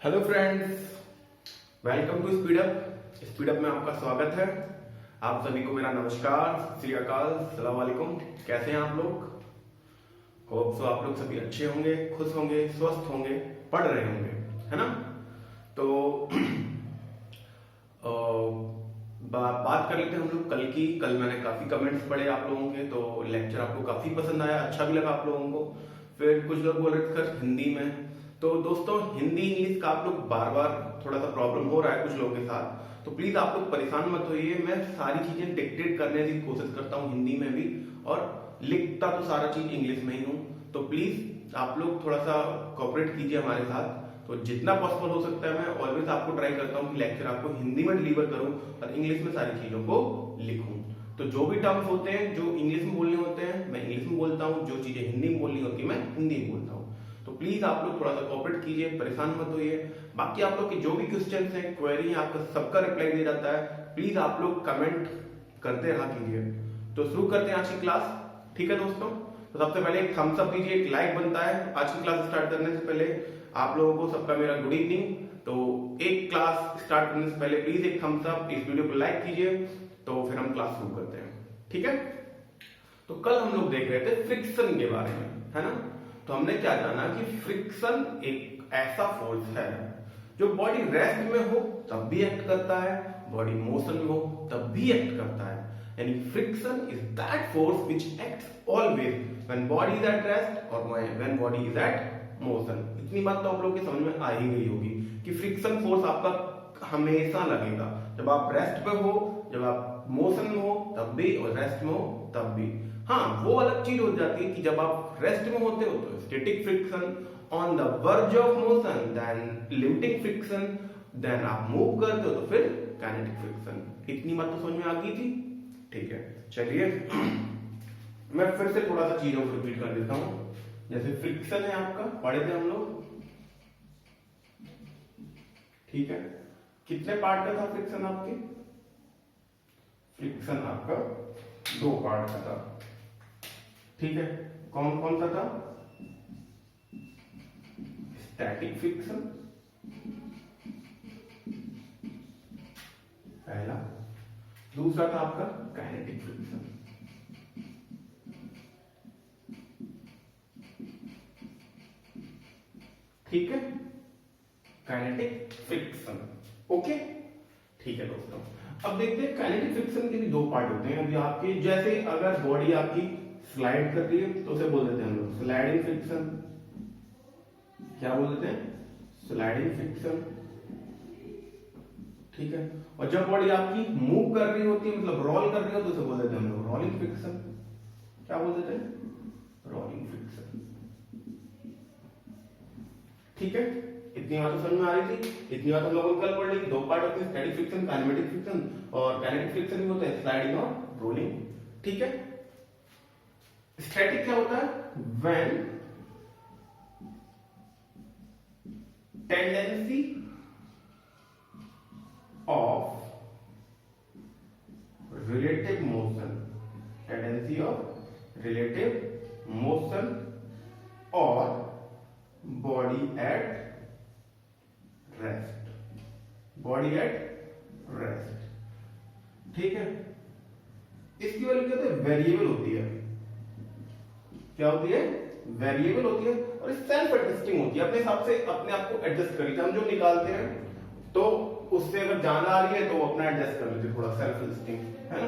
Hello friends, welcome to speed up में आपका स्वागत है। आप सभी को मेरा नमस्कार, सत श्री अकाल, अस्सलाम वालेकुम। कैसे हैं आप लोग? होप सो आप लोग सभी अच्छे होंगे, खुश होंगे, स्वस्थ होंगे, पढ़ रहे होंगे, है ना? तो बात कर लेते हैं हम लोग कल की। कल मैंने काफी कमेंट्स पढ़े आप लोगों के, तो लेक्चर आपको काफी पसंद आया, अच्छा भी लगा आप लोगों को। फिर कुछ लोग बोल रहे थे सर हिंदी में, तो दोस्तों हिंदी इंग्लिश का आप लोग बार बार थोड़ा सा प्रॉब्लम हो रहा है कुछ लोगों के साथ, तो प्लीज आप लोग परेशान मत होइए। मैं सारी चीजें डिक्टेट करने की कोशिश करता हूँ हिंदी में भी, और लिखता तो सारा चीज इंग्लिश में ही हूँ। तो प्लीज आप लोग थोड़ा सा कोऑपरेट कीजिए हमारे साथ। तो जितना पॉसिबल हो सकता है मैं ऑलवेज आपको ट्राई करता हूँ कि लेक्चर आपको हिंदी में डिलीवर करूँ और इंग्लिश में सारी चीजों को लिखूं। तो जो भी टर्म्स होते हैं जो इंग्लिश में बोलने होते हैं मैं इंग्लिश में बोलता हूँ, जो चीजें हिंदी में बोलनी होती है मैं हिंदी में बोलता हूँ। तो प्लीज आप लोग थोड़ा सा कोऑपरेट कीजिए, परेशान मत होइए। बाकी आप लोग के जो भी क्वेश्चन हैं, क्वेरी है, आपका सबका रिप्लाई दिया जाता है। प्लीज आप लोग कमेंट करते रहा कीजिए। तो शुरू करते हैं आज की क्लास, ठीक है दोस्तों? तो सबसे पहले एक थम्स अप दीजिए, एक लाइक बनता है। आज की क्लास स्टार्ट करने से पहले आप लोगों को सबका मेरा गुड इवनिंग। तो एक क्लास स्टार्ट करने से पहले प्लीज एक थम्स अप, इस वीडियो को लाइक कीजिए। तो फिर हम क्लास शुरू करते हैं, ठीक है? तो कल हम लोग देख रहे थे फ्रिक्शन के बारे में, है ना? तो हमने क्या जाना कि फ्रिक्शन एक ऐसा फोर्स है जो बॉडी रेस्ट में हो तब भी एक्ट करता है, बॉडी मोशन में हो तब भी एक्ट करता है। यानी friction is that force which acts always when body is at rest और when body is at motion. इतनी बात तो आप लोग के समझ में आ ही गई होगी कि फ्रिक्शन फोर्स आपका हमेशा लगेगा, जब आप रेस्ट पे हो, जब आप मोशन में हो तब भी, और रेस्ट में हो तब भी। हाँ, वो अलग चीज हो जाती है कि जब आप रेस्ट में होते हो तो static friction, on the verge of motion then limiting friction, then आप मूव करते हो तो फिर काइनेटिक फ्रिक्शन। इतनी बात तो समझ में आ गई थी, ठीक है? चलिए मैं फिर से थोड़ा सा चीजों को रिपीट कर देता हूं। जैसे फ्रिक्शन है आपका, पढ़े थे हम लोग, ठीक है? कितने पार्ट का था फ्रिक्शन आपके? फ्रिक्शन आपका 2 पार्ट का था, ठीक है? कौन कौन सा था? स्टैटिक फ्रिक्शन पहला, दूसरा था आपका काइनेटिक फ्रिक्शन। ठीक है, काइनेटिक फ्रिक्शन, ओके? ठीक है दोस्तों, अब देखते हैं काइनेटिक फ्रिक्शन के भी 2 पार्ट होते हैं। अभी आपके जैसे अगर बॉडी आपकी स्लाइड कर रही है तो उसे बोल देते हैं हम लोग स्लाइडिंग फ्रिक्शन। क्या बोल देते हैं? स्लाइडिंग फ्रिक्शन, ठीक है? और जब बॉडी आपकी मूव कर रही होती है, मतलब रोल कर रही हो, तो उसे बोल देते हैं हम लोग रोलिंग फ्रिक्शन। क्या बोल देते हैं? रोलिंग फ्रिक्शन, ठीक है? इतनी बात समझ में आ रही थी? इतनी बात हम लोगों ने कल पढ़ ली। 2 पार्ट होते हैं, स्टैटिक फ्रिक्शन, काइनेटिक फ्रिक्शन, और काइनेटिक फ्रिक्शन भी होता है स्लाइडिंग और रोलिंग, ठीक है? स्टैटिक क्या होता है? When tendency of relative motion, tendency of relative motion और body at rest, body at rest, ठीक है? इसकी वैल्यू कहते हैं वेरिएबल होती है। क्या होती है? वेरिएबल होती है, और सेल्फ एडजस्टिंग होती है। अपने हिसाब से अपने आप को एडजस्ट करिए। हम जो निकालते हैं तो उससे अगर जान आ रही है तो अपना एडजस्ट कर लेते, थोड़ा सेल्फ एडजस्टिंग, है ना?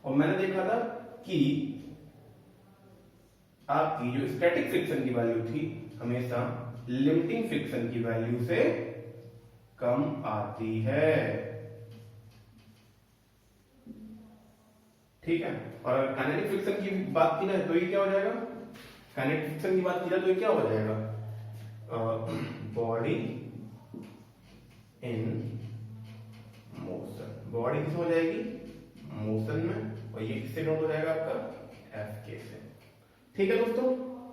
और मैंने देखा था कि आपकी जो स्टैटिक फ्रिक्शन की वैल्यू थी हमेशा लिमिटिंग फ्रिक्शन की वैल्यू से कम आती है, ठीक है? और काइनेटिक फ्रिक्शन की बात की जाए तो ये क्या हो जाएगा? काइनेटिक फ्रिक्शन की बात की जाए तो ये क्या हो जाएगा? बॉडी इन मोशन, बॉडी किस हो जाएगी? मोशन में, और ये किससे नोट हो जाएगा आपका? एफ के से, ठीक है दोस्तों?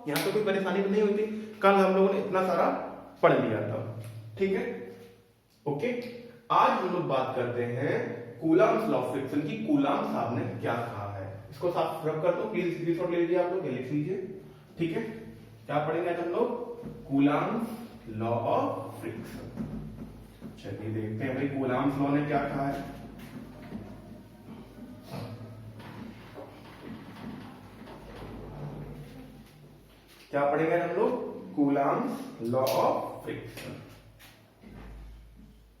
यहां तो कोई परेशानी नहीं हुई थी। कल हम लोगों ने इतना सारा पढ़ लिया था, ठीक है? ओके, आज हम लोग बात करते हैं कूलम्ब्स लॉ ऑफ फ्रिक्शन की। कूलम्ब साहब ने क्या कहा है, इसको साफ रब कर दो प्लीज, स्क्रीनशॉट ले लीजिए आप लोग, लिख लीजिए, ठीक है? क्या पढ़ेंगे आज हम लोग? Coulomb's law of friction. चलिए देखते हैं भाई कूलाम्स लॉ ने क्या कहा है। क्या पढ़ेंगे हम लोग? Coulombs law of friction.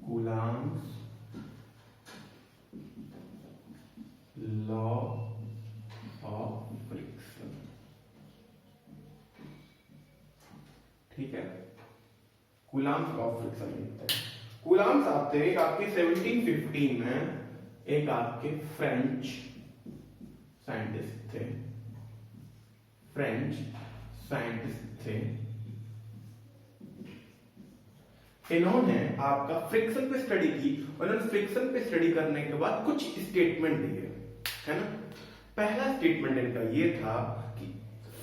Coulombs law of friction. ठीक है, कूलाम्स लॉ ऑफ फ्रिक्शन लिखते हैं। कूलाम्स आते हैं आपके 1715 में, एक आपके फ्रेंच साइंटिस्ट थे, फ्रेंच साइंटिस्ट थे। इन्होंने आपका फ्रिक्शन पे स्टडी की। उन्होंने फ्रिक्शन पे स्टडी करने के बाद कुछ स्टेटमेंट दिए, है ना। पहला स्टेटमेंट इनका ये था कि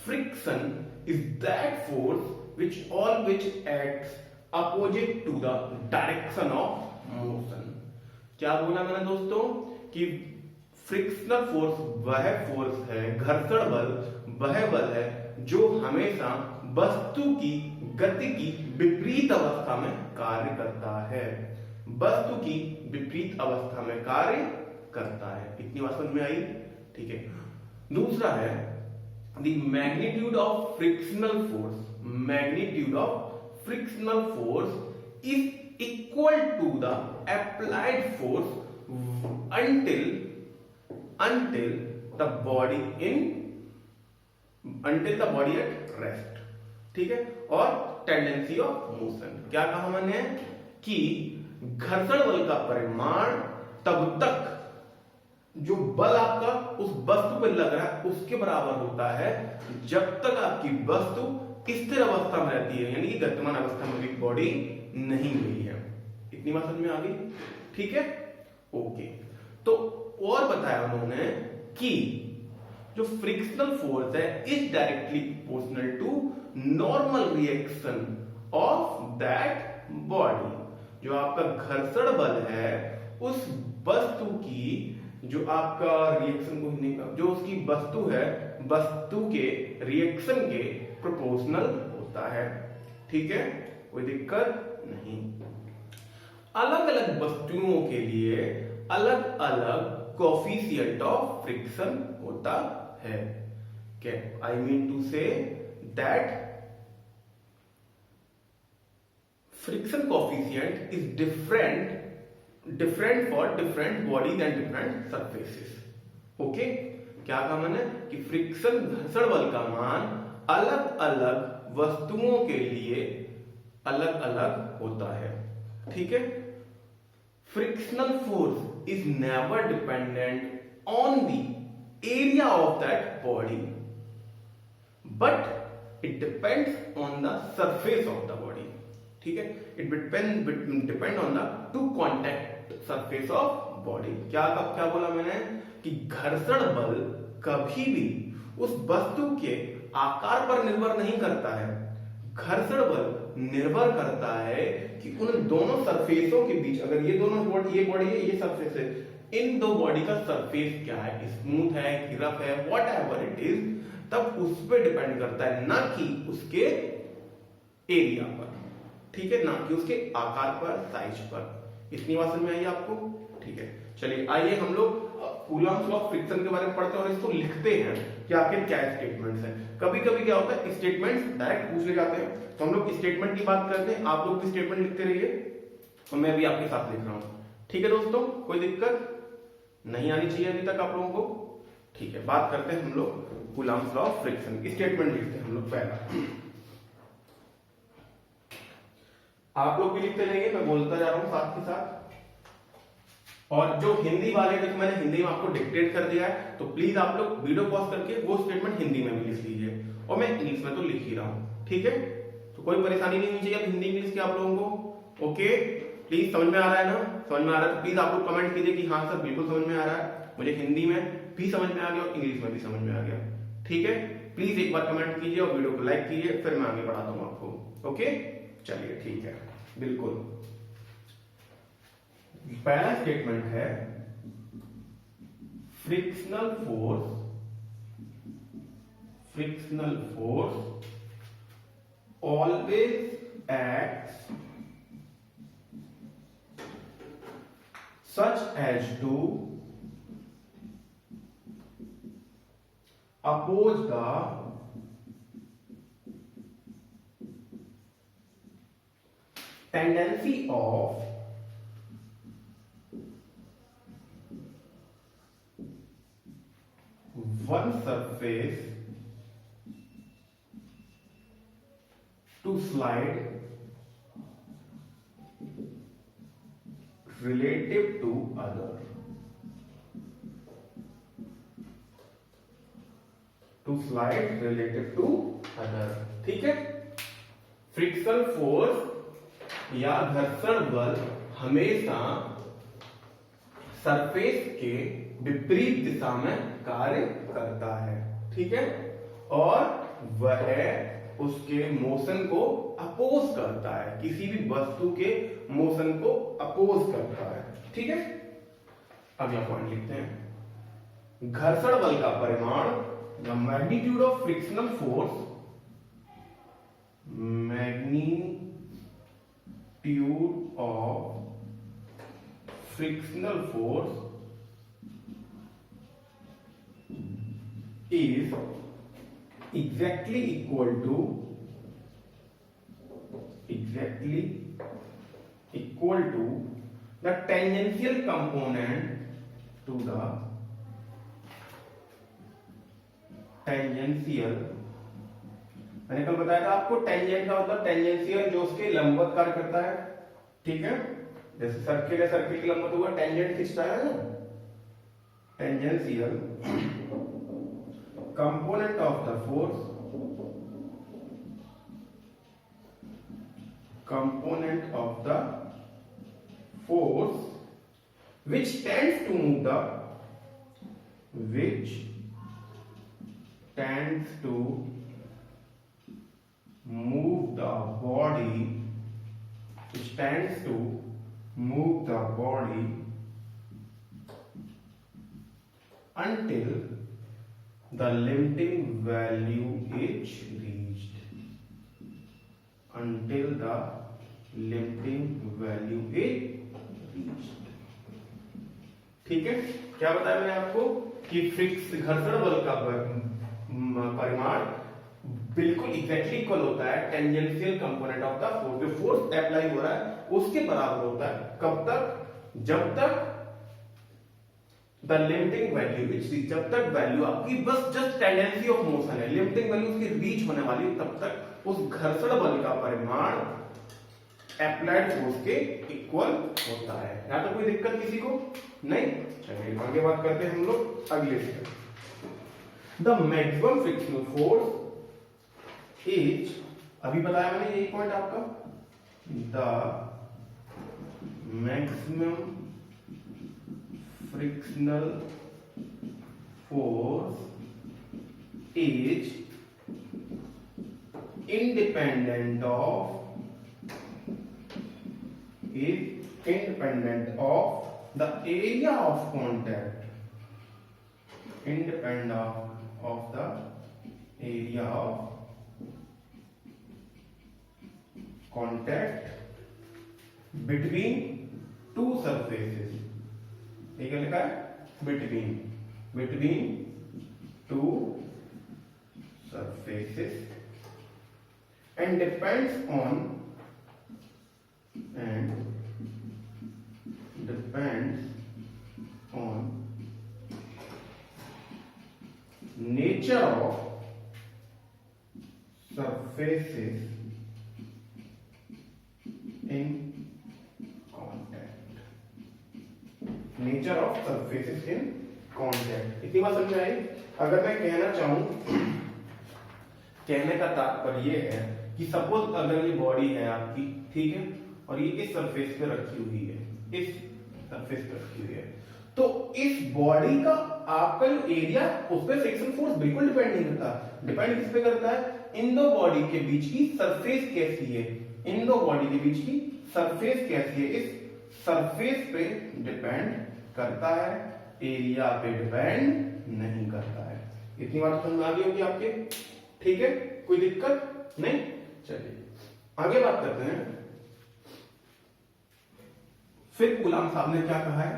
friction is that force which always acts opposite to the direction of motion. क्या बोला मैंने दोस्तों कि फ्रिक्शनल फोर्स वह फोर्स है, घर्षण बल वह बल है जो हमेशा वस्तु की गति की विपरीत अवस्था में कार्य करता है। वस्तु की विपरीत अवस्था में कार्य करता है। इतनी बात समझ में आई? ठीक है। दूसरा है the magnitude of frictional force. Magnitude of frictional force is equal to the applied force until the body at rest। ठीक है। और टेंडेंसी ऑफ मोशन, क्या कहा मैंने कि घर्षण बल का परिमाण तब तक जो बल आपका उस वस्तु पर लग रहा है उसके बराबर होता है जब तक आपकी वस्तु स्थिर अवस्था में रहती है, यानी कि गतिमान अवस्था में बॉडी नहीं गई है। इतनी बात समझ में आ गई? ठीक है, ओके। तो और बताया उन्होंने कि जो फ्रिक्शनल फोर्स है is directly proportional to normal reaction of that body. जो आपका घर्षण बल है उस वस्तु की, जो आपका रिएक्शन को हिंदी का जो उसकी वस्तु है, वस्तु के रिएक्शन के प्रोपोर्शनल होता है। ठीक है, कोई दिक्कत नहीं। अलग अलग वस्तुओं के लिए अलग अलग कोफिशिएंट ऑफ फ्रिक्शन होता है। क्या I mean to say that friction coefficient is different for different bodies and different surfaces. Okay, क्या कहा मैंने कि फ्रिक्शन घर्षण बल का मान अलग अलग वस्तुओं के लिए अलग अलग होता है। ठीक है। Frictional force is never dependent on the area of that body but it depends on the surface of the body. ठीक है, it depend on the two contact surface of body. क्या बोला मैंने कि घर्षण बल कभी भी उस वस्तु के आकार पर निर्भर नहीं करता है। घर्षण बल निर्भर करता है कि उन दोनों सरफेसों के बीच, अगर ये दोनों बॉडी, ये बॉडी है, ये सरफेस है, इन दो बॉडी का सरफेस क्या है, स्मूथ है कि रफ है, व्हाट एवर इट इज, तब उस पर डिपेंड करता है, ना कि उसके एरिया पर। ठीक है, ना कि उसके आकार पर, साइज पर। इतनी बात समझ में आई आपको? ठीक है, चलिए आइए हम लोग कूलम्स लॉ ऑफ फ्रिक्शन के बारे में पढ़ते हैं और इसको लिखते हैं कि आखिर क्या स्टेटमेंट्स हैं। कभी कभी क्या होता है स्टेटमेंट्स डायरेक्ट पूछ ले जाते हैं, तो हम लोग स्टेटमेंट की बात करते हैं, आप लोग भी स्टेटमेंट लिखते रहिए और मैं भी आपके साथ लिख रहा हूं। ठीक है दोस्तों, कोई दिक्कत नहीं आनी चाहिए अभी तक आप लोगों को। ठीक है, बात करते हैं हम लोग Coulomb's law of friction. Statement लिखते हैं हम लोग। पहला आप लोग भी लिखते रहेंगे, मैं बोलता जा रहा हूं साथ के साथ। और जो हिंदी वाले, देखो मैंने हिंदी में आपको डिक्टेट कर दिया है, तो प्लीज आप लोग वीडियो पॉज करके वो स्टेटमेंट हिंदी में भी लिख लीजिए, और मैं इंग्लिश में तो लिख ही रहा हूं। ठीक है, तो कोई परेशानी नहीं होनी चाहिए हिंदी इंग्लिश की आप लोगों को। ओके, प्लीज समझ में आ रहा है ना? समझ में आ रहा है तो प्लीज आप लोग कमेंट कीजिए कि हाँ सर बिल्कुल समझ में आ रहा है, मुझे हिंदी में भी समझ में आ गया और इंग्लिश में भी समझ में आ गया। ठीक है, प्लीज एक बार कमेंट कीजिए और वीडियो को लाइक कीजिए, फिर मैं आगे बढ़ाता हूं आपको। ओके, चलिए ठीक है, बिल्कुल। पहला स्टेटमेंट है frictional force always acts such as to oppose the tendency of one surface to slide relative to other. To slide relative to other. ठीक है। फ्रिक्शनल फोर्स या घर्षण बल हमेशा सरफेस के विपरीत दिशा में कार्य करता है। ठीक है। और वह उसके मोशन को अपोज करता है, किसी भी वस्तु के मोशन को अपोज करता है। ठीक है। अगला पॉइंट लिखते हैं। घर्षण बल का परिमाण, the magnitude of frictional force, magnitude of frictional force is exactly equal to the tangential component to the tangential, मैंने कल बताया था आपको टेंजेंट का मतलब टेंजेंशियल जो उसके लंबवत कार्य करता है। ठीक है। जैसे सर्किल है, सर्किल की लंबवत हुआ टेंजेंट खींचता है ना, tangential component of the force, which tends to move the body until the limiting value is reached. ठीक है। क्या बताया मैंने आपको कि घर्षण बल का परिमाण बिल्कुल एग्जैक्टली इक्वल होता है tangential component of the force, जो फोर्स अप्लाई हो रहा है उसके बराबर होता है। कब तक? जब तक द लिमिटिंग वैल्यू, जब तक वैल्यू आपकी बस जस्ट टेंडेंसी ऑफ मोशन है, लिमिटिंग वैल्यू उसकी रीच होने वाली है, तब तक उस घर्षण बल का परिमाण अप्लाइड फोर्स के इक्वल होता है। यहां तो कोई दिक्कत किसी को नहीं। चलिए आगे बात करते हैं हम लोग अगले से। The maximum frictional force is, अभी बताया मैंने यही पॉइंट आपका, the maximum frictional force is independent of the area of contact, independent of the area of contact between two surfaces. ठीक है, लिखा है between two surfaces and depends on nature of surfaces in nature of surfaces in contact. इतनी बात समझ आई। अगर मैं कहना चाहूं, कहने का तात्पर्य ये है कि सपोज अगर ये बॉडी है आपकी, ठीक है, और ये इस सरफेस पे रखी हुई है, इस सरफेस पे रखी हुई है, तो इस बॉडी का आपका जो एरिया, उस पर फ्रिक्शन फोर्स बिल्कुल डिपेंड नहीं करता। डिपेंड किस पे करता है? इन दो बॉडी के बीच की सरफेस कैसी है, इन दो बॉडी के बीच की सरफेस कैसी है, इस सरफेस पे डिपेंड करता है, एरिया पे डिपेंड नहीं करता है। इतनी बात समझ आ गई होगी आपके। ठीक है, कोई दिक्कत नहीं। चलिए आगे बात करते हैं, फिर कूलाम साहब ने क्या कहा है,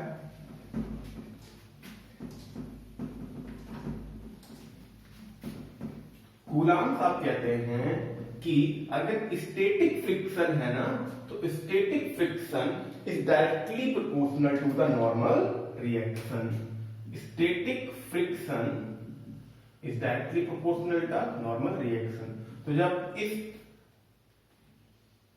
कूलाम साहब कहते हैं कि अगर स्टैटिक फ्रिक्शन है ना, तो static friction is directly proportional to the normal reaction. Static friction is directly proportional to the normal reaction. तो जब इस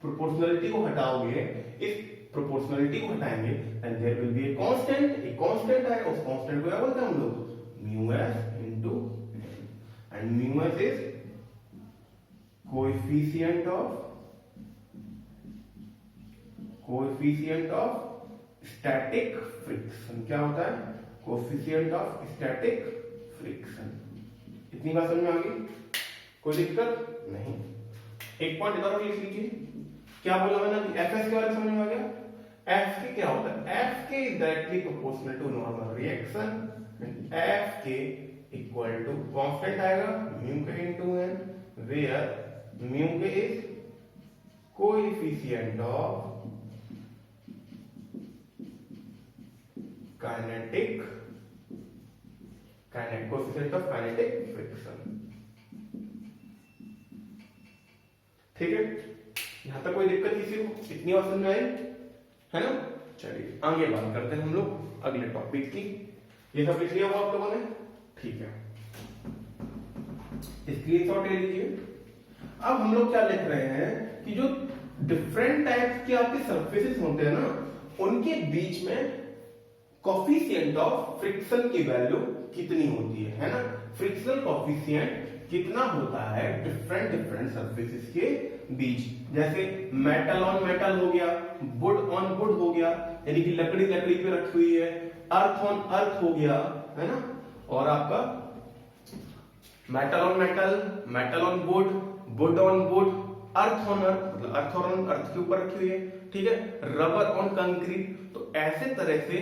प्रोपोर्शनलिटी को हटाओगे, इस प्रोपोर्शनलिटी को हटाएंगे, and there will be a constant, एक कांस्टेंट है, उस कांस्टेंट को क्या बोलते हैं हम लोग, mu S into n, and mu S is coefficient of static friction. क्या होता है, कोएफिशिएंट ऑफ स्टैटिक फ्रिक्शन। इतनी बात समझ में आ गई, कोई दिक्कत नहीं। एक पॉइंट इधर लिख लीजिए, क्या बोला मैंने, एफ एस के बारे में समझ में आ गया। एफ के क्या होता है, F K is directly proportional to normal reaction, F K equal to constant आएगा mu K into N, where mu K is coefficient of kinetic coefficient of kinetic friction. ठीक है, यहां तक कोई दिक्कत किसी को, इतनी बात समझ में आई है ना। चलिए आगे बात करते हैं हम लोग अगले टॉपिक की। ये सब लिख लिया हुआ आप लोगों ने, ठीक है, स्क्रीनशॉट ले लीजिए। अब हम लोग क्या लिख रहे हैं कि जो डिफरेंट टाइप के आपके सरफेसेस होते हैं ना, उनके बीच में कोएफिशिएंट ऑफ फ्रिक्शन की वैल्यू कितनी होती है ना। फ्रिक्शनल कोएफिशिएंट कितना होता है डिफरेंट सरफेसेस के बीच। जैसे मेटल ऑन मेटल हो गया, वुड ऑन वुड हो गया, यानी कि लकड़ी लकड़ी पे रखी हुई है, अर्थ ऑन अर्थ हो गया, है ना, और आपका metal on metal, metal on would, would on would, earth on earth, मतलब अर्थ ऑन अर्थ के ऊपर रखी हुई है, ठीक है, रबर ऑन कंक्रीट। तो ऐसे तरह से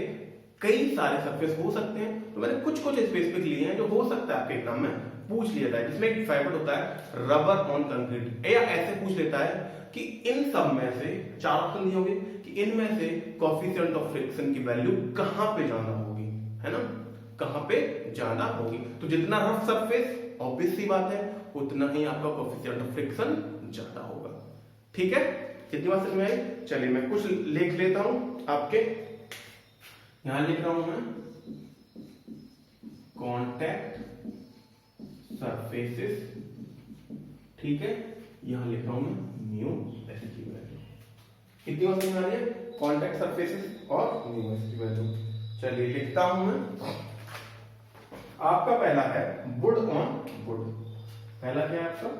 कई सारे सरफेस हो सकते हैं। तो मैंने कुछ स्पेसिफिक लिए हैं जो हो सकता है आपके एग्जाम में पूछ लिया जाए, जिसमें एक फेवरेट होता है रबर ऑन कंक्रीट, या ऐसे पूछ लेता है कि इन सब में से, चार ऑप्शन दिए होंगे कि इनमें से कोएफिशिएंट ऑफ फ्रिक्शन की वैल्यू कहां पे ज्यादा होगी, है ना, कहां पे ज्यादा होगी। तो जितना रफ सरफेस, ऑब्वियस सी बात है, उतना ही आपका कोएफिशिएंट ऑफ फ्रिक्शन ज्यादा होगा। ठीक है, कितनी बात समझ में आई। चलिए मैं कुछ लिख लेता हूं आपके, यहां लिख रहा हूं मैं कॉन्टैक्ट सरफेसेस, ठीक है, यहां लिख रहा हूं मैं म्यू एस की वैल्यू। कितनी बात समझ में आ रही है, कॉन्टैक्ट सरफेसेस और म्यू एस की वैल्यू। चलिए लिखता हूं मैं, आपका पहला है वुड ऑन वुड। पहला क्या है आपका,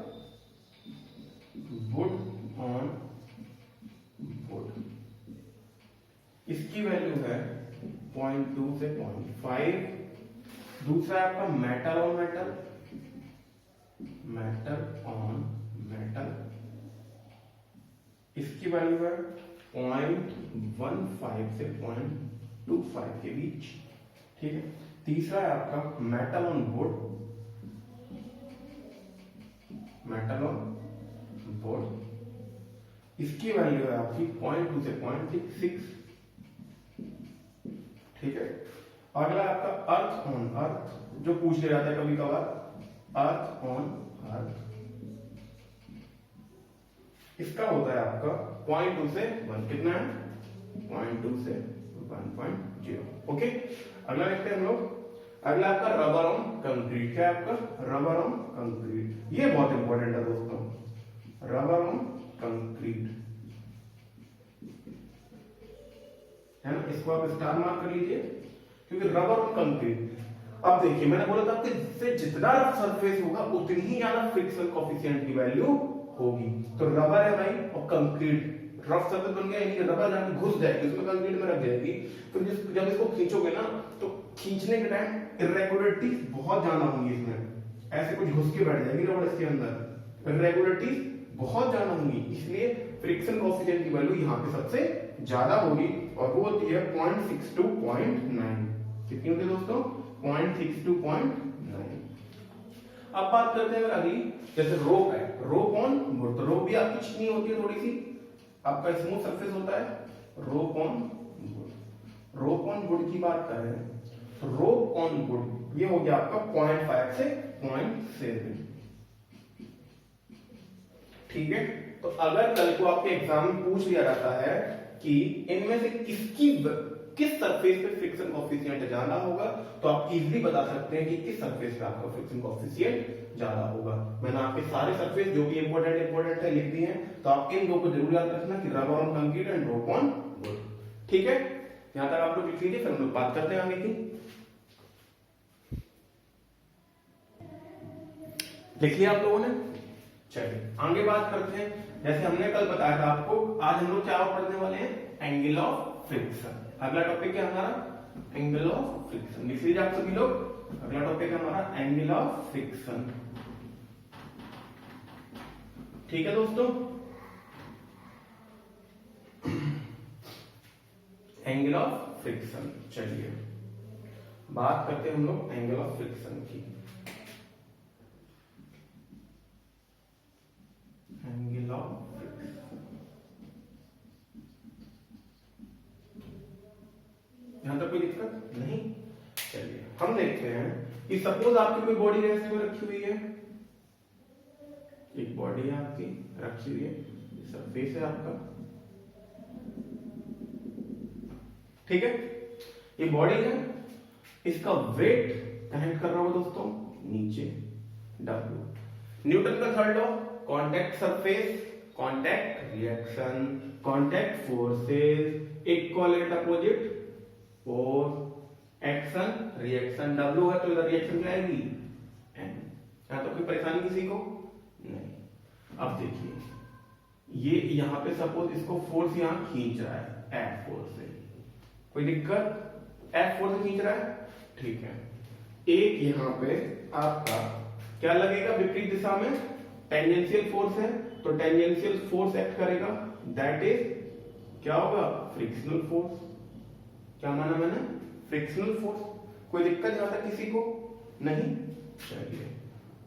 वुड ऑन वुड, इसकी वैल्यू है 0.2 से 0.5। दूसरा है आपका metal on metal, metal on metal, इसकी वैल्यू है 0.15 से 0.25 के बीच, ठीक है। तीसरा है आपका metal on would, metal on would, इसकी वैल्यू है आपकी 0.2 से 0.6, ठीक है। अगला आपका अर्थ ऑन अर्थ, जो पूछ लिया जाता है कभी कभार, अर्थ ऑन अर्थ, इसका होता है आपका 0.2 से 1, कितना है 0.2 से 1.0, ओके। अगला देखते हैं हम लोग, अगला आपका रबर ऑन कंक्रीट। क्या है आपका रबर ऑन कंक्रीट, ये बहुत इंपॉर्टेंट है दोस्तों, रबर ऑन कंक्रीट, है ना, इसको आप स्टार मार्क कर लीजिए, क्योंकि रबर ऑन कंक्रीट, अब देखिए मैंने बोला था कि इससे जितना रफ सरफेस होगा उतनी ही ज्यादा फ्रिक्शनल कोएफिशिएंट की वैल्यू होगी। तो रबर है भाई और कंक्रीट, रफ सरफेस बन गया, यानी कि रबर जाके घुस जाएगी उसमें, कंक्रीट में रख जाएगी। फिर जब इसको खींचोगे ना, तो खींचने के टाइम इरेगुलरिटीज बहुत ज्यादा होंगी इसमें, ऐसे कुछ घुस के बैठ जाएगी रबर इसके अंदर, इरेगुलरिटीज बहुत ज्यादा होंगी, इसलिए फ्रिक्शन कोएफिशिएंट की वैल्यू यहाँ पे सबसे ज्यादा होगी, और वो होती है 0.6 to 0.9। कितनी होती है दोस्तों, 0.6 to 0.9। अब बात करते हैं अगली, जैसे रोप है, रोप ऑन वुड, तो रोप भी आपकी चिकनी होती है थोड़ी सी, आपका स्मूथ सरफेस होता है, rope on wood. Rope on wood की बात करें तो रोप ऑन वुड ये हो गया आपका 0.5 से 0.7, ठीक है। तो अगर कल को आपके एग्जाम में पूछ लिया जाता है कि इनमें से किस सरफेस पे फ्रिक्शन कोएफिशिएंट ज्यादा होगा, तो आप इजीली बता सकते हैं कि किस सरफेस पे आपका फ्रिक्शन कोएफिशिएंट ज्यादा होगा। मैंने आपके सारे सरफेस जो भी इंपॉर्टेंट है लिख दिए हैं, तो आप इन दो को जरूर याद रखना कि rubber on concrete and rope on would, ठीक है। यहां तक आप लोग लिख लीजिए, फिर हम लोग बात करते हैं आगे की। लिख लिया आप लोगों ने? चलिए आगे बात करते हैं। जैसे हमने कल बताया था आपको, आज हम लोग क्या पढ़ने वाले हैं, एंगल ऑफ फ्रिक्शन। अगला टॉपिक है हमारा एंगल ऑफ फ्रिक्शन, लिख लीजिए आप सभी लोग। अगला टॉपिक है हमारा एंगल ऑफ फ्रिक्शन, ठीक है दोस्तों। एंगल ऑफ फ्रिक्शन, चलिए बात करते हैं हम लोग एंगल ऑफ फ्रिक्शन की। एंगल ऑफ यहां तक कोई दिक्कत नहीं। चलिए हम देखते हैं कि सपोज आपकी कोई बॉडी रेस्ट में रखी हुई है, एक बॉडी है आपकी रखी हुई है, सरफेस है आपका, ठीक है। ये बॉडी है, इसका वेट कनेक्ट कर रहा हूं दोस्तों नीचे W। न्यूटन का third law, contact surface, contact reaction, contact forces equal and opposite और एक्शन रिएक्शन। W है तो इधर रिएक्शन क्या आएगी, N। यहां तो कोई परेशानी किसी को नहीं। अब देखिए ये यहां पे सपोज इसको फोर्स यहां खींच रहा है F फोर्स से, कोई दिक्कत, F फोर्स से खींच रहा है, ठीक है। एक यहां पे आपका क्या लगेगा विपरीत दिशा में, टेंजेंशियल फोर्स है, तो टेंजेंशियल फोर्स एक्ट करेगा, दैट इज क्या होगा, फ्रिक्शनल फोर्स। क्या माना मैंने, फ्रिक्शनल फोर्स। कोई दिक्कत यहां तक किसी को नहीं? चलिए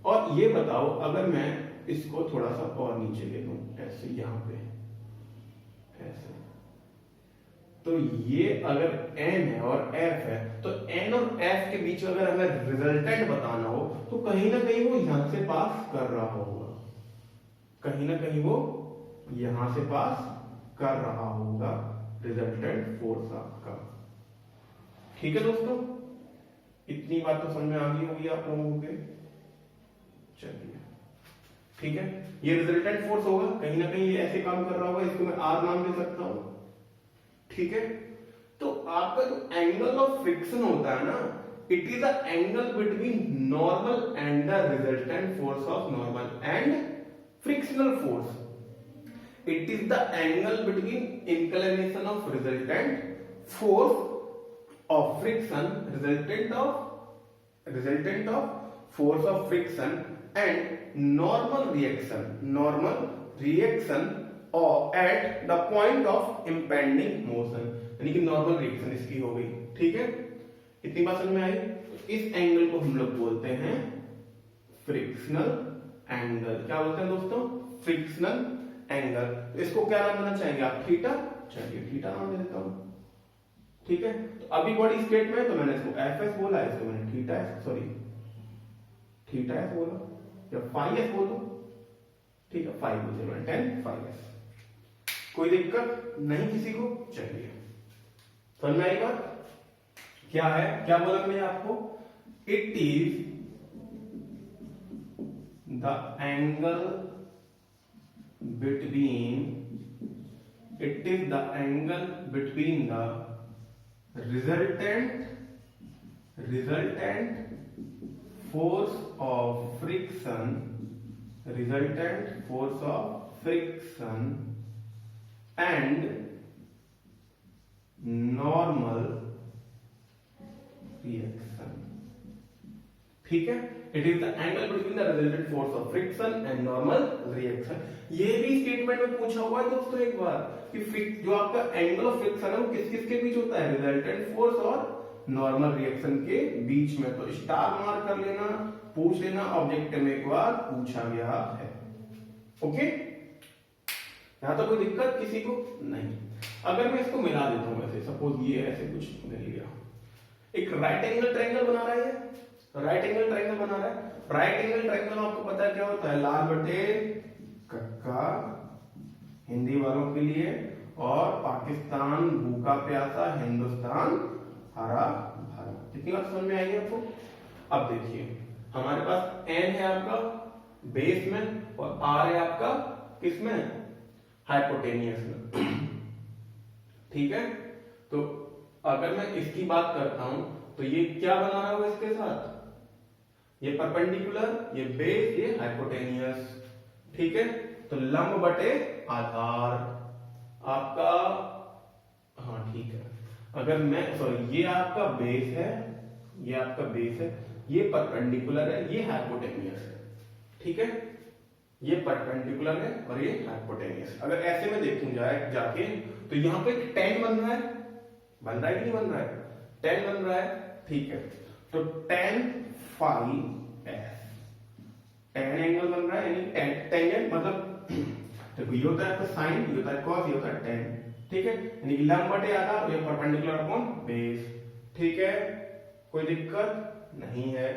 और ये बताओ, अगर मैं इसको थोड़ा सा और नीचे ले लूं ऐसे, यहां पे ऐसे, तो ये अगर N है और F है, तो N और F के बीच अगर हमें रिजल्टेंट बताना हो तो कहीं ना कहीं वो यहां से पास कर रहा होगा, कहीं ना कहीं वो यहां से पास कर रहा होगा रिजल्टेंट फोर्स आपका, ठीक है दोस्तों। इतनी बात तो समझ में आ गई होगी आप लोगों के। चलिए ठीक है, ये रिजल्टेंट फोर्स होगा, कहीं ना कहीं ये ऐसे काम कर रहा होगा, इसको मैं R नाम दे सकता हूं, ठीक है। तो आपका जो एंगल ऑफ फ्रिक्शन होता है ना, it is the angle between normal and the resultant force of normal and frictional force. It is the angle between inclination of resultant force of friction, resultant of force of friction and normal reaction or at the point of impending motion, यानी कि normal reaction इसकी हो गई, ठीक है। इतनी बात समझ में आई। इस एंगल को हम लोग बोलते हैं फ्रिक्शनल एंगल। क्या बोलते हैं दोस्तों, फ्रिक्शनल एंगल। इसको क्या नाम देना चाहेंगे आप, थीटा। चलिए थीटा नाम दे देता हूं, ठीक है। तो अभी बॉडी स्टेट में, तो मैंने इसको Fs बोला, इसको मैंने थीटा एस बोला, या फाई एस बोलो, ठीक है, फाई बोलते हैं, 10 फाई एस। कोई दिक्कत नहीं किसी को? चलिए समझ में आई बात, क्या है, क्या बोला मैंने आपको, it is the angle between the resultant force of friction and normal reaction, ठीक है। It is the angle between the resultant force of friction and normal reaction. ये भी स्टेटमेंट में पूछा हुआ है दोस्तों एक बार कि जो आपका एंगल ऑफ फ्रिक्शन है वो किस किस के बीच होता है, रिजल्टेंट फोर्स और नॉर्मल रिएक्शन के बीच में। तो स्टार मार्क कर लेना, पूछ लेना ऑब्जेक्टिव में एक बार पूछा गया है। ओके, यहां तो कोई दिक्कत किसी को नहीं। अगर मैं इसको मिला देता हूं, वैसे सपोज ये ऐसे कुछ मिल गया, एक राइट एंगल ट्रायंगल बना रहा है, राइट एंगल ट्रायंगल बना रहा है। राइट एंगल ट्रायंगल आपको पता है क्या होता है, लाल बटे कक्का हिंदी वालों के लिए, और पाकिस्तान भूखा प्यासा, हिंदुस्तान हरा भरा। कितनी बात समझ में आई है आपको? अब देखिए हमारे पास एन है आपका बेस में और आर है आपका किसमें, हाइपोटेनियस में। ठीक है, तो अगर मैं इसकी बात करता हूं तो ये क्या बना रहा होगा इसके साथ, ये परपेंडिकुलर, ये बेस, ये हाइपोटेनियस। ठीक है, तो लंब बटे आधार आपका, हाँ ठीक है। अगर मैं सॉरी, ये आपका बेस है, ये आपका बेस है, ये परपेंडिकुलर है, ये हाइपोटेनियस है। ठीक है, ये परपेंडिकुलर है और ये हाइपोटेनियस। अगर ऐसे में देखूं जाके तो यहां पे टेन बन रहा है, बन रहा है कि नहीं बन रहा है, टेन बन रहा है। ठीक है, तो tan phi S, tan angle बन रहा है, यानी टेंजेंट मतलब देखो ये होता है आपका साइन, ये होता है कॉस, ये होता है टेन। ठीक है, यानी लंब बटे आधा और ये परपेंडिकुलर अपॉन बेस। ठीक है, कोई दिक्कत नहीं है।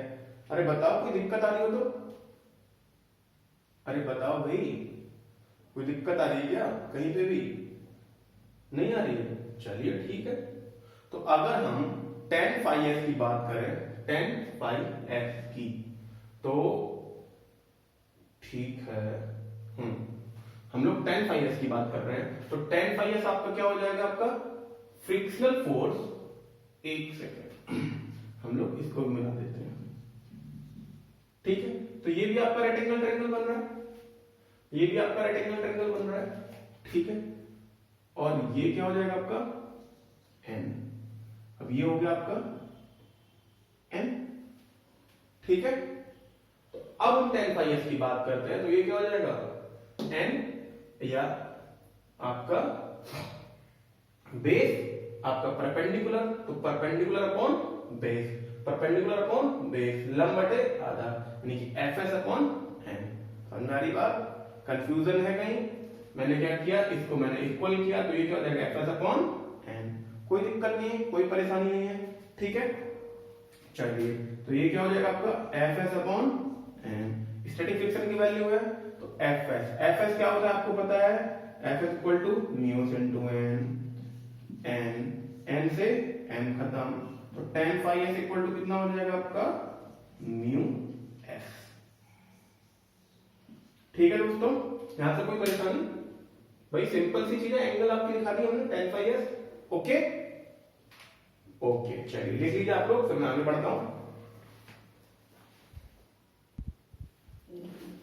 अरे बताओ कोई दिक्कत आ रही हो तो, अरे बताओ भाई, कोई दिक्कत आ रही है क्या कहीं पे भी? नहीं आ रही है, चलिए ठीक है। तो अगर हम tan फाई एस की बात करें, tan फाई एस की, तो ठीक है, हम लोग tan फाई एस की बात कर रहे हैं, तो tan फाई एस आपका क्या हो जाएगा, आपका फ्रिक्शनल फोर्स। एक सेकेंड, हम लोग इसको मिला देते हैं। ठीक है, तो ये भी आपका रेक्टेंगल ट्रायंगल बन रहा है, ये भी आपका रेक्टेंगल ट्रायंगल बन रहा है। ठीक है, और ये क्या हो जाएगा आपका एन। अब ये हो गया आपका एन। ठीक है, तो अब हम tan फाई एस की बात करते हैं, तो ये क्या हो जाएगा एन, या आपका बेस, आपका परपेंडिकुलर, तो perpendicular upon base, perpendicular upon base, लंब बटे आधा, यानी कि एफ एस अपॉन एन। समझ में आ रही बात? कंफ्यूजन है कहीं? मैंने क्या किया, इसको मैंने इक्वल किया, तो ये क्या हो जाएगा एफ एस अपॉन एन। कोई दिक्कत नहीं है, कोई परेशानी नहीं है। ठीक है, चलिए, तो ये क्या हो जाएगा आपका F S upon N. Static friction की वैल्यू है, तो एफ एस क्या होता है आपको पता है, F S equal to mu s into N, N से एन खत्म, तो tan phi S equal to कितना हो जाएगा आपका म्यू एस। ठीक है दोस्तों, यहां से कोई परेशानी? भाई सिंपल सी चीज है, एंगल आपकी दिखा दी हमने tan phi S. Okay okay, चलिए लिख लीजिए आप लोग, फिर मैं आगे बढ़ता हूं।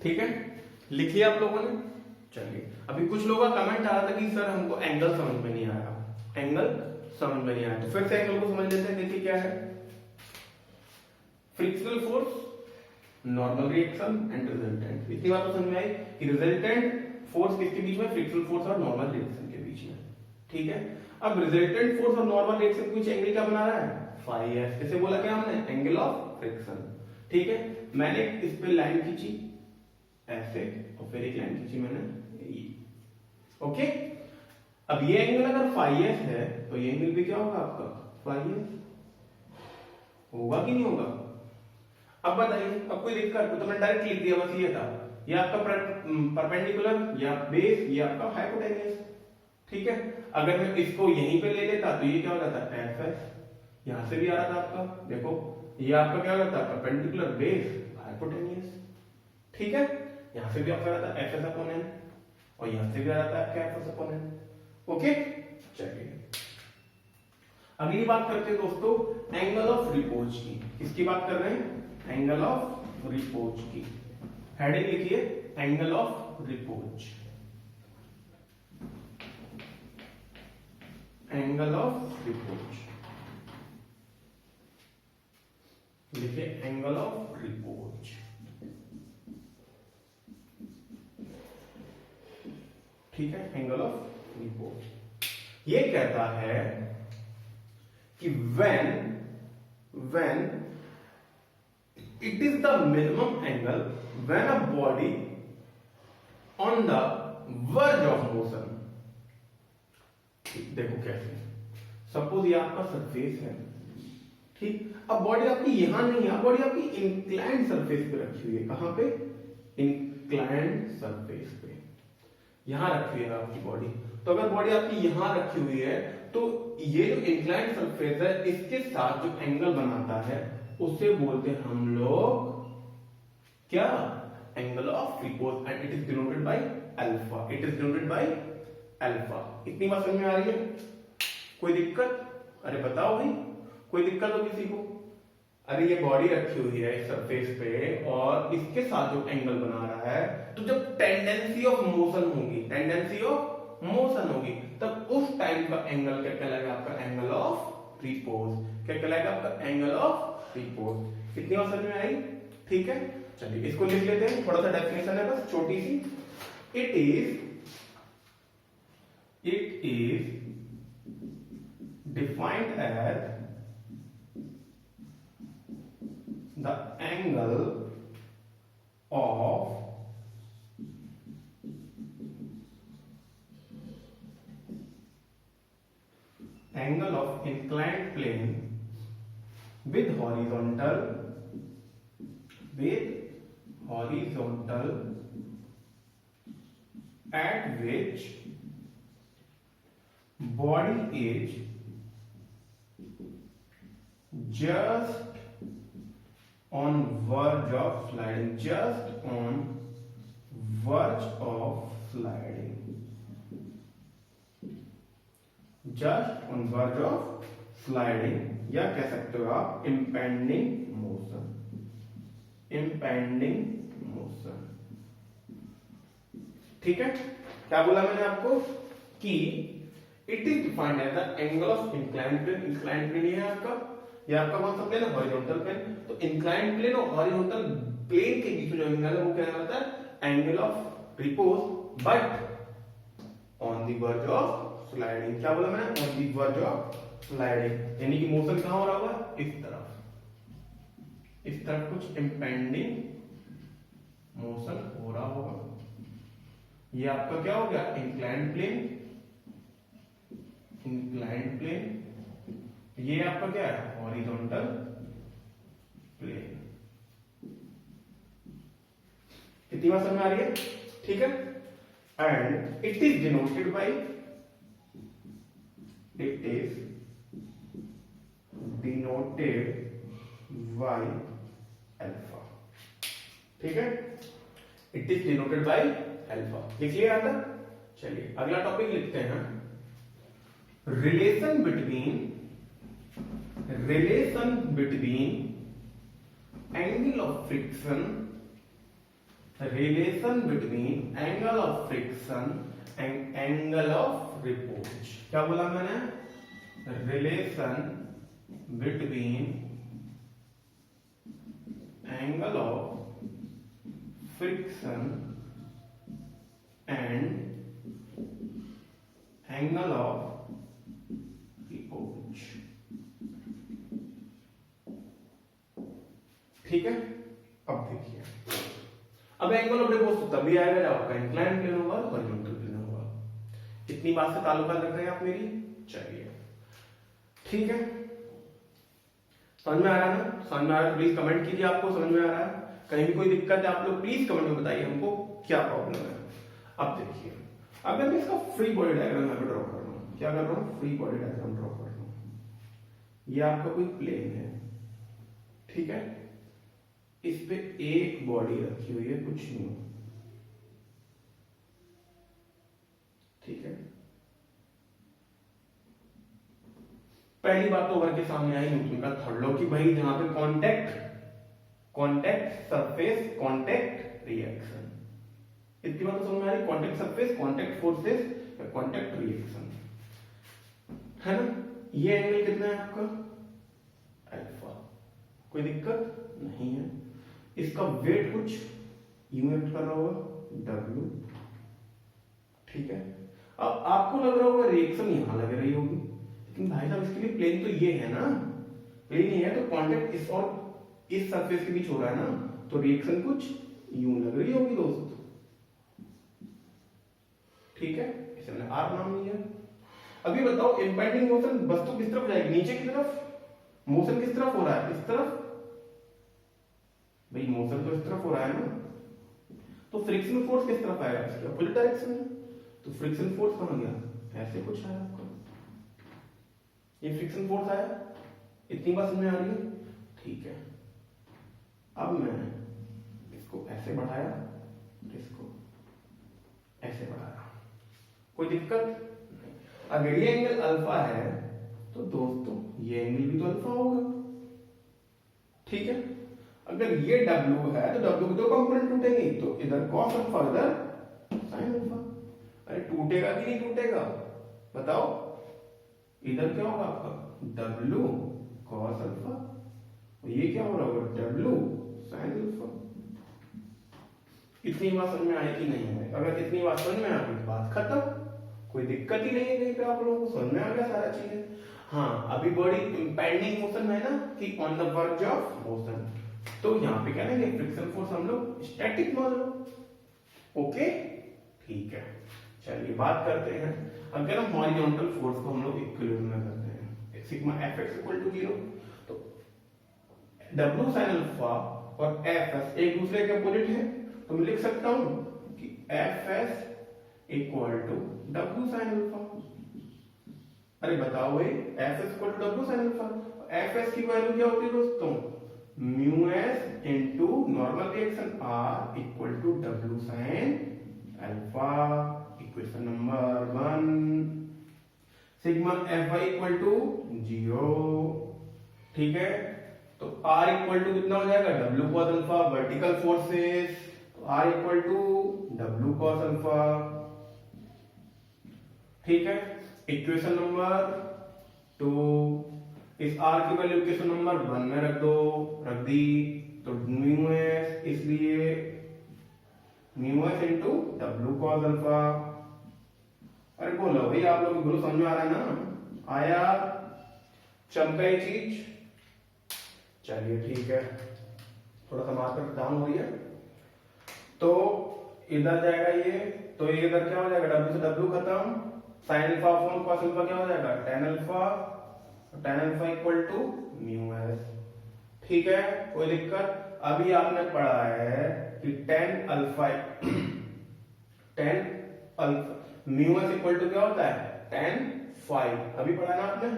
ठीक है, लिख लिया आप लोगों ने? चलिए, अभी कुछ लोगों का कमेंट आ रहा था कि सर हमको एंगल समझ में नहीं आया, एंगल समझ में नहीं आया, तो फिर से एंगल को समझ लेते हैं। देखिए क्या है, frictional force, normal reaction and resultant. इतनी बात तो समझ में आई कि रिजल्टेंट फोर्स किसके बीच में, फ्रिक्शनल फोर्स और नॉर्मल रिएक्शन के बीच में। ठीक है, अब रिजल्टेंट फोर्स और नॉर्मल रिएक्शन के बीच एंगल क्या बना रहा है, फाई एस। जैसे बोला क्या हमने, एंगल ऑफ फ्रिक्शन। ठीक है, मैंने इस पे लाइन खींची ऐसे, और फिर एक लाइन खींची मैंने ये। ओके, अब ये एंगल अगर फाई एस है, तो ये एंगल भी क्या होगा आपका फाई एस, होगा कि नहीं होगा? अब बताइए, अब कोई दिक्कत? तो मैंने डायरेक्ट लिख दिया, बस ये था, ये आपका परपेंडिकुलर, या बेस, ये आपका हाइपोटेनियस। ठीक है, अगर मैं इसको यहीं पे ले लेता तो ये क्या हो जाता है एफ एस, यहां से भी आ रहा था आपका, देखो ये आपका क्या हो जाता है परपेंडिकुलर, बेस, हाइपोटेनियस। ठीक है, यहां से भी आपका आता है एफ एस अपॉन एन, और यहां से भी आ जाता है आपका F S upon N. Okay, चलिए अगली बात करते हैं दोस्तों एंगल ऑफ रिपोज की। किसकी बात कर रहे हैं, एंगल ऑफ रिपोज की। हेडिंग लिखिए angle of repose, angle of repose लिखिए, एंगल ऑफ रिपोज। ठीक है, एंगल ऑफ रिपोज ये कहता है कि when when it is the minimum angle when a body on the verge of motion. देखो कैसे, सपोज ये आपका सरफेस है, ठीक, अब बॉडी आपकी यहां नहीं है, बॉडी आपकी इंक्लाइंड सरफेस पे रखी हुई है। कहां पे? इंक्लाइंड सरफेस पे, यहां रखी हुई है आपकी बॉडी। तो अगर बॉडी आपकी यहां रखी हुई है तो ये जो इंक्लाइंड सरफेस है इसके साथ जो एंगल बनाता है उसे बोलते हैं हम लोग क्या? Angle of repose, and it is denoted by alpha. It is denoted by alpha. इतनी बात समझ में आ रही है? कोई दिक्कत? अरे बताओ भाई, कोई दिक्कत हो किसी को? अरे ये बॉडी रखी हुई है सरफेस पे और इसके साथ जो एंगल बना रहा है, तो जब टेंडेंसी ऑफ मोशन होगी, टेंडेंसी ऑफ मोशन होगी, तब उस टाइम का एंगल क्या कहलाएगा? आपका एंगल ऑफ रिपोज। क्या कहलाएगा? आपका एंगल ऑफ रिपोज। इतनी बात समझ में आई? ठीक है, चलिए इसको लिख लेते हैं। थोड़ा सा डेफिनेशन है बस छोटी सी। It is defined as the angle of inclined plane with horizontal at which body is just on verge of sliding, just on verge of sliding, just on verge of sliding, या कह सकते हो आप impending motion, impending motion। ठीक है, क्या बोला मैंने आपको कि it is defined as the angle of inclined plane. Inclined plane ये है आपका, ये आपका कौन सा प्लेन है? Horizontal plane. तो इंक्लाइंड प्लेन और हॉरिजॉन्टल प्लेन के बीच में जो एंगल है वो क्या होता है? Angle of repose, but on the verge of sliding. क्या बोला मैंने? On the verge of sliding, यानी कि मोशन कहां हो रहा होगा? इस तरफ कुछ इंपेंडिंग मोशन हो रहा होगा। ये आपका क्या हो गया? Inclined plane, inclined plane. ये आपका क्या है? Horizontal plane. कितनी बात समझ में आ रही है? ठीक है, and it is denoted by, it is denoted by alpha. ठीक है, it is denoted by alpha. लिख लिया आता? चलिए अगला टॉपिक लिखते हैं, relation between angle of friction, relation between angle of friction and angle of repose। क्या बोला मैंने? relation between angle of friction and angle of repose। ठीक है, अब देखिए, अब एंगल ऑफ रिपोज तो तभी आएगा जब आपका इंक्लाइंड प्लेन होगा, हॉरिजॉन्टल प्लेन होगा। इतनी बात से ताल्लुकात रख रहे हैं आप मेरी? चलिए ठीक है, समझ में आ रहा है ना? समझ में आ रहा है? प्लीज कमेंट कीजिए, आपको समझ में आ रहा है? कहीं भी कोई दिक्कत है आप लोग प्लीज कमेंट में बताइए हमको क्या प्रॉब्लम है। अब देखिए, अगर मैं इसका फ्री बॉडी डायग्राम यहाँ पे ड्रॉ कर रहा हूँ, क्या कर रहा हूँ? फ्री बॉडी डायग्राम ड्रॉ कर रहा हूँ। ये आपका कोई प्लेन है, ठीक है, इस पे एक बॉडी रखी हुई है, कुछ नहीं, ठीक है। पहली बात तो उभर के सामने आई न्यूटन का थर्ड लॉ कि भाई जहां पे कांटेक्ट सरफेस कांटेक्ट रिएक्शन, इतनी बात तो समझ में आ रही? Contact surface contact forces contact reaction, है ना? ये एंगल कितना है आपका? अल्फा। कोई दिक्कत नहीं है। इसका वेट कुछ यूं एक्ट कर रहा होगा, W, ठीक है। अब आपको लग रहा होगा रिएक्शन यहां लग रही होगी, लेकिन भाई साहब इसके लिए प्लेन तो ये है ना, प्लेन ही है तो कांटेक्ट इस और इस सरफेस के बीच हो रहा है ना, तो रिएक्शन कुछ यूं लग रही होगी दोस्त। ठीक है, इसे मैंने आर नाम लिया। अभी बताओ इंपेंडिंग मोशन वस्तु किस तरफ जाएगी, नीचे की तरफ? मोशन किस तरफ हो रहा है, इस तरफ? भाई मोशन तो इस तरफ हो रहा है ना, तो फ्रिक्शन फोर्स किस तरफ आएगा, इसके अपोजिट डायरेक्शन में। तो फ्रिक्शन फोर्स कहां गया, ऐसे कुछ आया आपका, ये फ्रिक्शन फोर्स आया। इतनी बात समझ में आ रही है? ठीक है, अब मैं इसको ऐसे बढ़ाया, इसको ऐसे बढ़ाया, कोई दिक्कत नहीं। अगर ये एंगल अल्फा है तो दोस्तों ये एंगल भी तो अल्फा होगा। ठीक है, अगर ये W है तो W के दो कंपोनेंट टूटेंगे, तो इधर cos अल्फा इधर sin अल्फा। अरे टूटेगा कि नहीं टूटेगा बताओ? इधर क्या होगा आपका W cos अल्फा, और ये क्या हो रहा होगा W sin अल्फा। इतनी बात समझ में आई कि नहीं है? अगर इतनी बात समझ में आ गई तो बात खत्म, कोई दिक्कत ही नहीं है कहीं पे, आप लोगों को समझ में आ गया सारा चीजें। हाँ, अभी बॉडी इंपेंडिंग मोशन है ना कि on the verge of motion, तो यहाँ पे क्या लेंगे, फ्रिक्शन फोर्स हम लोग स्टैटिक मान लो। ओके ठीक है, चलिए बात करते हैं। अगर हम हॉरिजॉन्टल फोर्स को हम लोग इक्विलिब्रियम में करते हैं, सिग्मा Fx इक्वल टू 0, तो W sin अल्फा और Fs एक दूसरे के अपोजिट है, तो मैं लिख सकता हूं कि Fs equal to W sin alpha. अरे बताओ भाई, Fs equal to W sin alpha, Fs की वैल्यू क्या होती है दोस्तों, mu S into normal reaction R equal to W sin alpha. Equation number 1, sigma Fy equal to 0। ठीक है, तो R इक्वल टू कितना हो जाएगा, W cos alpha, vertical forces, तो R equal to W cos alpha. ठीक है, equation number 2, इस R की वैल्यू इक्वेशन नंबर 1 में रख दो, रख दी, तो म्यू एस, इसलिए mu S into W cos alpha. अरे बोलो भाई, आप लोग गुरु समझ में आ रहा है ना? आया चमका ये चीज? चलिए ठीक है, थोड़ा सा मार्कर डाउन हो रही है, तो इधर जाएगा ये, तो ये इधर क्या हो जाएगा, W से W खत्म, sin alpha upon cos alpha क्या हो जाएगा, tan alpha equal to mu S. ठीक है, कोई दिक्कत? अभी आपने पढ़ा है कि tan alpha mu S equal to क्या होता है, tan फाई। अभी पढ़ा ना आपने,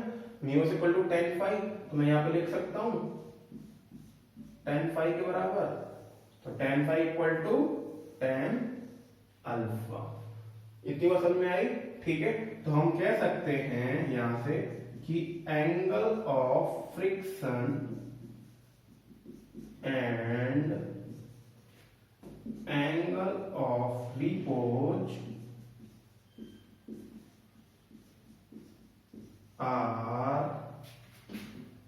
mu S equal to tan phi, तो मैं यहाँ पे लिख सकता हूं tan फाई के बराबर, तो tan phi equal to tan alpha. इतनी बात समझ में आई? ठीक है, तो हम कह सकते हैं यहां से कि angle of friction and angle of repose are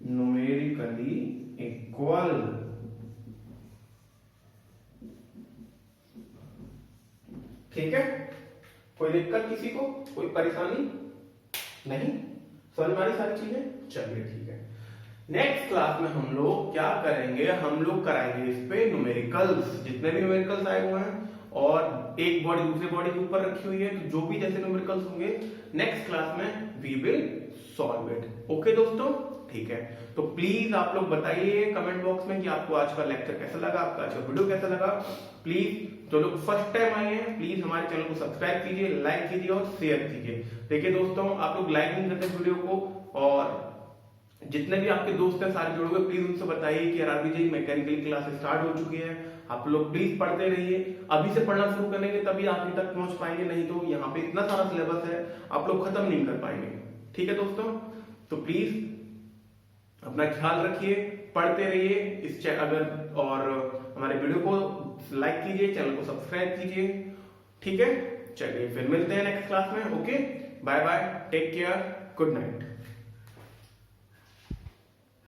numerically equal. ठीक है, कोई दिक्कत किसी को, कोई परेशानी नहीं? समझ में आ रही सारी चीजें? चलिए ठीक है, नेक्स्ट क्लास में हम लोग क्या करेंगे, हम लोग कराएंगे इस पे न्यूमेरिकल्स, जितने भी न्यूमेरिकल्स आए हुए हैं, और एक बॉडी दूसरे बॉडी के ऊपर रखी हुई है, तो जो भी जैसे न्यूमेरिकल्स होंगे नेक्स्ट क्लास में we will solve it. Okay दोस्तों, ठीक है, तो प्लीज आप लोग बताइए कमेंट बॉक्स में कि आपको आज का लेक्चर कैसा लगा, आपका आज का वीडियो कैसा लगा। प्लीज जो लोग फर्स्ट टाइम आए हैं, प्लीज हमारे चैनल को सब्सक्राइब कीजिए, लाइक कीजिए और शेयर कीजिए। देखिए दोस्तों, आप लोग लाइक नहीं करते वीडियो को, और जितने भी आपके दोस्त हैं सारे जुड़ोगे, प्लीज उनसे बताइए कि आरबीजी मैकेनिकल क्लास स्टार्ट हो चुकी है। आप लोग प्लीज पढ़ते रहिए, अभी से पढ़ना शुरू करेंगे तभी आप अभी तक पहुंच पाएंगे, नहीं तो यहाँ पे इतना सारा सिलेबस है आप लोग खत्म नहीं कर पाएंगे। ठीक है दोस्तों, तो प्लीज अपना ख्याल रखिए, पढ़ते रहिए इस अगर, और हमारे वीडियो को लाइक कीजिए, चैनल को सब्सक्राइब कीजिए। ठीक है, चलिए फिर मिलते हैं नेक्स्ट क्लास में। Okay, bye bye, take care, good night.